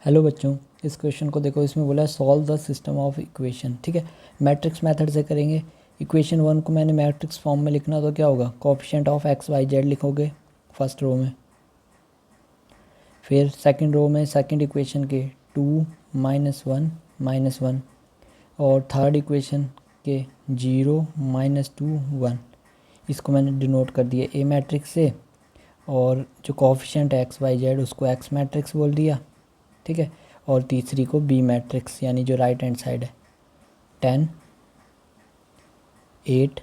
Hello बच्चों, इस question को देखो। इसमें बोला है solve the system of equation. ठीक है, मैट्रिक्स मेथड से करेंगे। इक्वेशन 1 को मैंने मैट्रिक्स फॉर्म में लिखना, तो क्या होगा, coefficient of x y z लिखोगे फर्स्ट रो में, फिर सेकंड रो में सेकंड इक्वेशन के 2 -1 -1, और थर्ड इक्वेशन के 0 -2 1। इसको मैंने डिनोट कर दिया ए मैट्रिक्स से, और जो कोएफिशिएंट है एक्स वाई जेड उसको एक्स मैट्रिक्स बोल दिया। ठीक है, और तीसरी को बी मैट्रिक्स, यानी जो राइट हैंड साइड है 10 8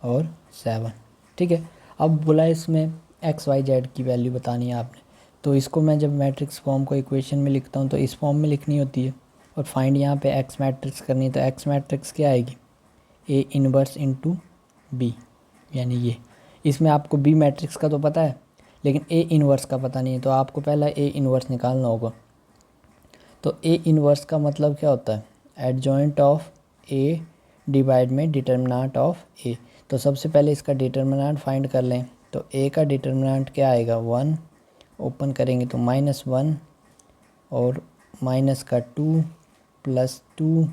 और 7। ठीक है, अब बोला इसमें एक्स वाई जेड की वैल्यू बतानी है आपने, तो इसको मैं जब मैट्रिक्स फॉर्म को इक्वेशन में लिखता हूँ तो इस फॉर्म में लिखनी होती है, और फाइंड यहाँ पे एक्स मैट्रिक्स करनी है। तो एक्स मैट्रिक्स क्या आएगी, ए इनवर्स इंटू बी, यानी ये। इसमें आपको बी मैट्रिक्स का तो पता है, लेकिन ए इनवर्स का पता नहीं है, तो आपको पहला ए इनवर्स निकालना होगा। तो ए इनवर्स का मतलब क्या होता है, एडजॉइंट ऑफ ए डिवाइड में डिटर्मिनेंट ऑफ ए। तो सबसे पहले इसका डिटर्मिनेंट फाइंड कर लें। तो ए का डिटर्मिनेंट क्या आएगा, 1, ओपन करेंगे तो -1, और माइनस का 2 +2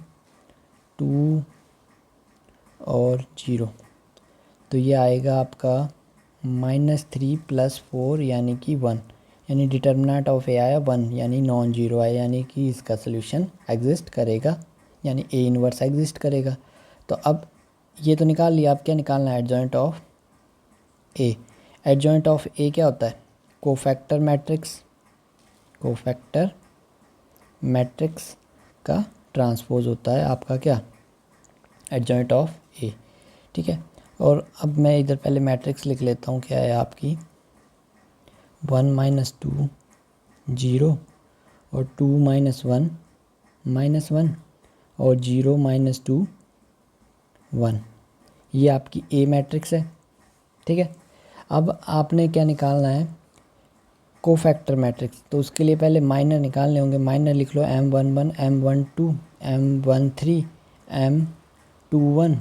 2 और 0। तो ये आएगा आपका -3 + 4 यानी कि 1, यानी डिटर्मिनेंट ऑफ ए आया 1, यानी नॉन जीरो आया, यानी कि इसका सोल्यूशन एग्जिस्ट करेगा, यानी ए इनवर्स एग्जिस्ट करेगा। तो अब ये तो निकाल लिया, अब क्या निकालना है, adjoint of A. Adjoint of A क्या होता है, कोफैक्टर मैट्रिक्स, कोफैक्टर मैट्रिक्स का ट्रांसपोज होता है आपका क्या, एडजॉइंट ऑफ ए। ठीक है, और अब मैं इधर पहले मैट्रिक्स लिख लेता हूँ, क्या है आपकी 1 - 2 0, और 2 - 1 -1, और 0 - 2 1। ये आपकी ए मैट्रिक्स है। ठीक है, अब आपने क्या निकालना है, कोफैक्टर मैट्रिक्स। तो उसके लिए पहले माइनर निकालने होंगे। माइनर लिख लो M11 M12 M13 M21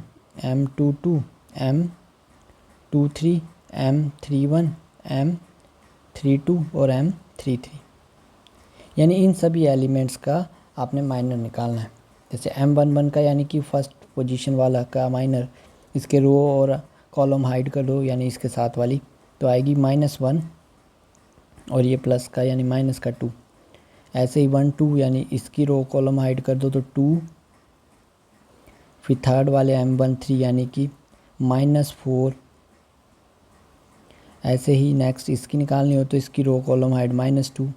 M22 M23 M31 M32 और M33, यानी इन सभी एलिमेंट्स का आपने माइनर निकालना है। जैसे M11 का यानी कि फर्स्ट पोजीशन वाला का माइनर, इसके रो और कॉलम हाइड कर दो, यानी इसके साथ वाली, तो आएगी -1, और ये प्लस का यानी माइनस का 2। ऐसे ही 1 2 यानी इसकी रो कॉलम हाइड कर दो तो 2, फिर थर्ड वाले M13 यानी कि -4। ऐसे ही नेक्स्ट इसकी निकालनी हो तो इसकी रो कॉलम हाइड -2,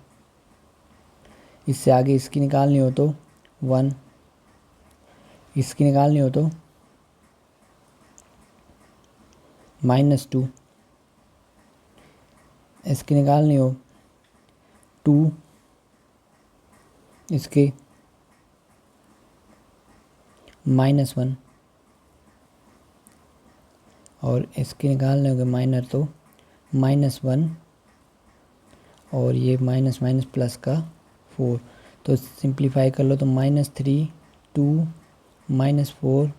इससे आगे इसकी निकालनी हो तो 1, इसकी निकालनी हो तो -2, इसकी निकालनी हो 2, इसके -1, और इसके निकालने होंगे माइनर तो -1, और ये माइनस माइनस प्लस का 4। तो सिंप्लीफाई कर लो तो -3 2 -4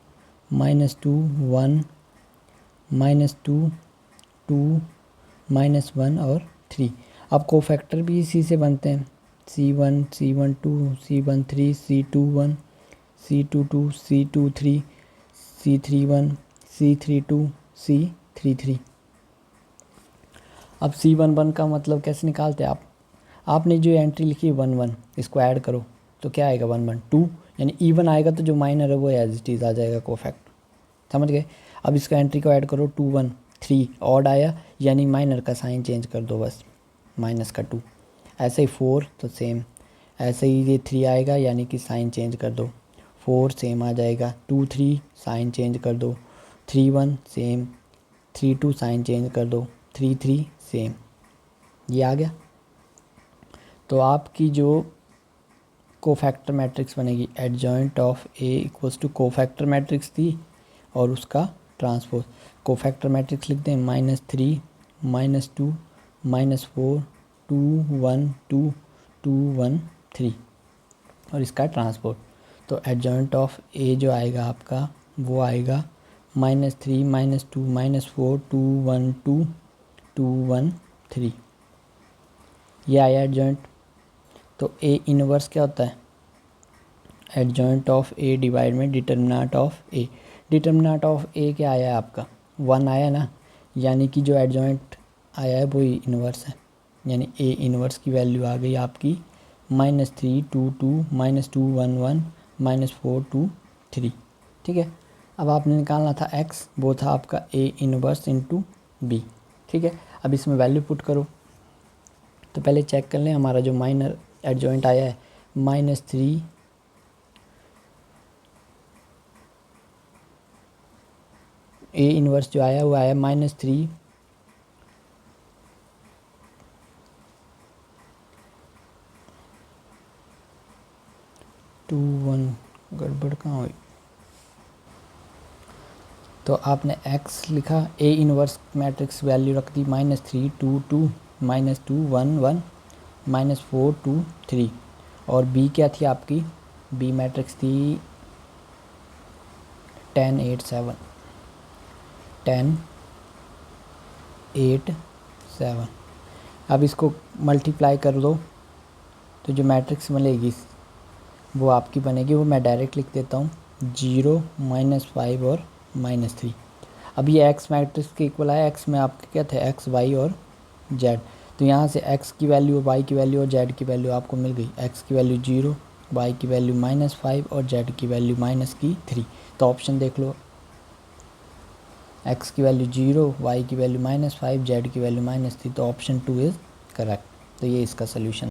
-2 1 -2 2 -1 और 3। अब कोफैक्टर भी इसी से बनते हैं, C1 C12 C13 C21 C22 C23 C31 C32 C33। अब C11 का मतलब कैसे निकालते हैं आप, आपने जो एंट्री लिखी है 1 1, इसको ऐड करो तो क्या आएगा 1 1 2, यानी इवन आएगा तो जो माइनर है वो एज इट इज़ आ जाएगा कोफैक्ट। समझ गए। अब इसका एंट्री को ऐड करो 2 1 3, ऑड आया यानी माइनर का साइन चेंज कर दो बस, -2। ऐसे ही 4 तो सेम, ऐसे ही ये 3 आएगा यानी कि साइन चेंज कर दो, 4 सेम आ जाएगा, 2 3 साइन चेंज कर दो, 3 1 सेम, 3 2 साइन चेंज कर दो, 3 3 सेम। ये आ गया। तो आपकी जो कोफैक्टर मैट्रिक्स बनेगी, adjoint of A equals to cofactor matrix थी और उसका ट्रांसपोज। कोफैक्टर मैट्रिक्स लिखते हैं -3 -2 -4 2 1 2 2 1 3, और इसका ट्रांसपोज। तो एडजॉइंट ऑफ ए जो आएगा आपका वो आएगा -3 -2 -4 2 1 2 2 1 3। ये आया एडजॉइंट। तो ए इनवर्स क्या होता है, एडजॉइंट ऑफ ए डिवाइड में determinant of A. Determinant of A क्या आया है आपका 1 आया ना, यानी कि जो एडजॉइंट आया है वो ही इनवर्स है, यानी ए इनवर्स की वैल्यू आ गई आपकी -3 2 2 -2 1 1 -4 2 3। ठीक है, अब आपने निकालना था x, वो था आपका ए इनवर्स इंटू बी। ठीक है, अब इसमें वैल्यू पुट करो। तो पहले चेक कर लें हमारा जो माइनर एडजॉइंट आया है -3 ए इनवर्स जो आया वो आया -3 2 1। गड़बड़ कहाँ हुई, तो आपने x लिखा, ए इनवर्स मैट्रिक्स वैल्यू रख दी -3 2 2 -2 1 1 -4 2 3। और b क्या थी आपकी, b मैट्रिक्स थी 10 8 7 10 8 7। अब इसको मल्टीप्लाई कर दो तो जो मैट्रिक्स मिलेगी वो आपकी बनेगी, वो मैं डायरेक्ट लिख देता हूँ 0 -5 और -3। अब ये एक्स मैट्रिक्स के इक्वल आया, एक्स में आपके क्या थे एक्स वाई और जेड। तो यहाँ से एक्स की वैल्यू, वाई की वैल्यू और जेड की वैल्यू आपको मिल गई। एक्स की वैल्यू 0, वाई की वैल्यू -5 और जेड की वैल्यू -3। तो ऑप्शन देख लो, एक्स की वैल्यू 0, वाई की वैल्यू -5, जेड की वैल्यू -3। तो ऑप्शन 2 इज़ करेक्ट। तो ये इसका सोल्यूशन